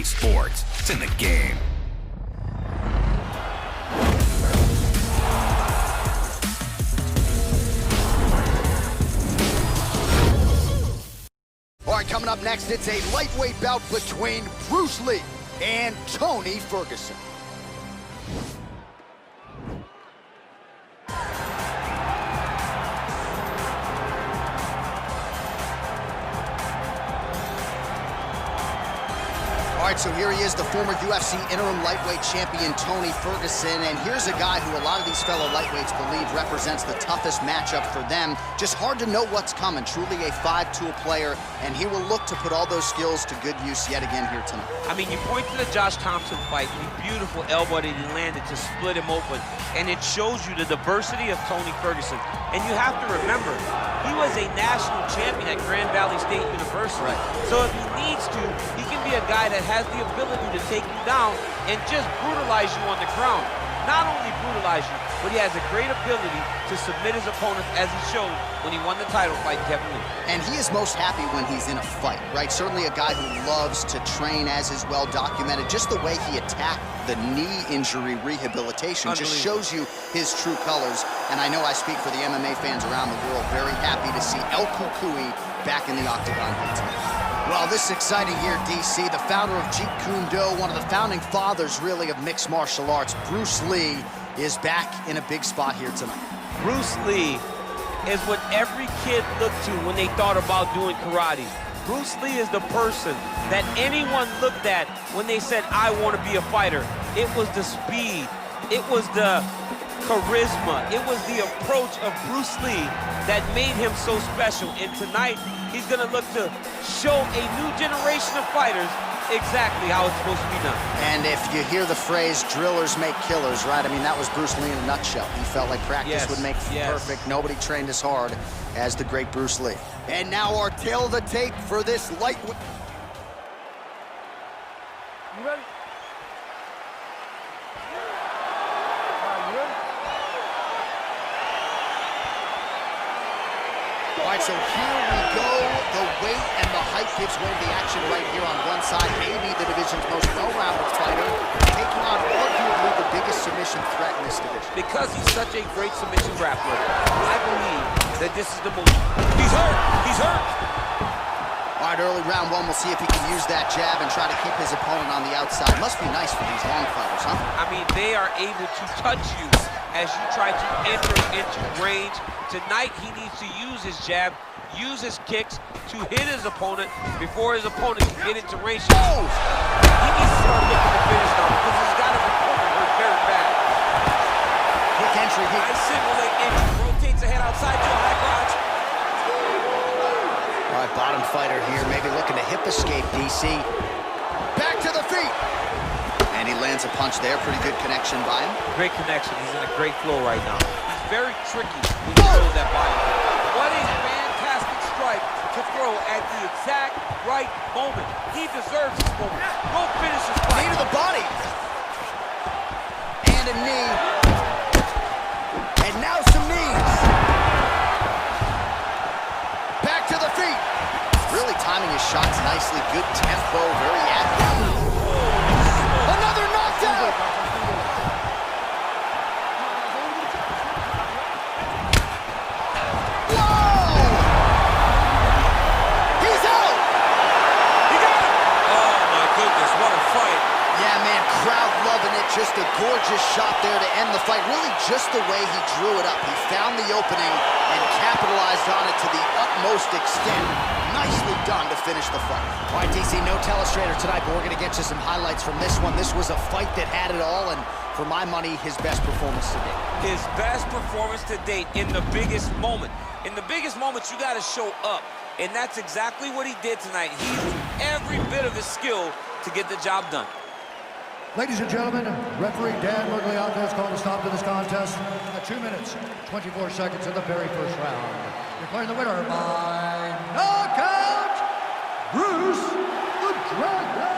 UFC sports. It's in the game. All right, coming up next, it's a lightweight bout between Bruce Lee and Toni Ferguson. All right, so here he is, the former UFC interim lightweight champion, Toni Ferguson. And here's a guy who a lot of these fellow lightweights believe represents the toughest matchup for them. Just hard to know what's coming. Truly a five-tool player, and he will look to put all those skills to good use yet again here tonight. I mean, you point to the Josh Thompson fight, the beautiful elbow that he landed to split him open, and it shows you the diversity of Toni Ferguson. And you have to remember, he was a national champion at Grand Valley State University. Right. So if he needs to, he can be a guy that has the ability to take you down and just brutalize you on the ground. Not only brutalize you, but he has a great ability to submit his opponents, as he showed when he won the title fight Kevin Lee. And he is most happy when he's in a fight, right? Certainly a guy who loves to train, as is well documented. Just the way he attacked the knee injury rehabilitation just shows you his true colors. And I know I speak for the MMA fans around the world, very happy to see El Cucuy back in the octagon here tonight. Well, this is exciting here, DC. The founder of Jeet Kune Do, one of the founding fathers, really, of mixed martial arts, Bruce Lee, is back in a big spot here tonight. Bruce Lee is what every kid looked to when they thought about doing karate. Bruce Lee is the person that anyone looked at when they said, I want to be a fighter. It was the speed, it was the charisma, it was the approach of Bruce Lee that made him so special. And tonight, he's gonna look to show a new generation of fighters exactly how it's supposed to be done. And if you hear the phrase, drillers make killers, right? I mean, that was Bruce Lee in a nutshell. He felt like practice would make perfect. Nobody trained as hard as the great Bruce Lee. And now our tail of the tape for this lightweight. You ready? All right, so here we go. The weight and the height gives way to the action right here on one side. Maybe the division's most well-rounded fighter, taking on arguably the biggest submission threat in this division. Because he's such a great submission grappler, I believe that this is the move. He's hurt! He's hurt! All right, early round one, we'll see if he can use that jab and try to keep his opponent on the outside. Must be nice for these long fighters, huh? I mean, they are able to touch you as you try to enter into range. Tonight, he needs to use his jab, use his kicks to hit his opponent before his opponent can get into range. Oh! He needs to start looking to finish now because he's got his opponent hurt very bad. Quick entry here. Nice single leg entry, rotates ahead outside to a high crotch. All right, bottom fighter here, maybe looking to hip escape, DC. Back to the feet. And he lands a punch there. Pretty good connection by him. Great connection. He's in a great flow right now. He's very tricky when you throw that body. What a fantastic strike to throw at the exact right moment. He deserves this moment. Go finish his fight. Knee to the body. And a knee. And now some knees. Back to the feet. Really timing his shots nicely. Good tempo, very active. Another knockdown. Just a gorgeous shot there to end the fight. Really just the way he drew it up. He found the opening and capitalized on it to the utmost extent. Nicely done to finish the fight. All right, DC, no telestrator tonight, but we're going to get you some highlights from this one. This was a fight that had it all, and for my money, his best performance to date. His best performance to date in the biggest moment. In the biggest moments, you got to show up, and that's exactly what he did tonight. He used every bit of his skill to get the job done. Ladies and gentlemen, referee Dan Mergliano has called a stop to this contest at 2 minutes, 24 seconds in the very first round. Declaring the winner by knockout, Bruce the Dragon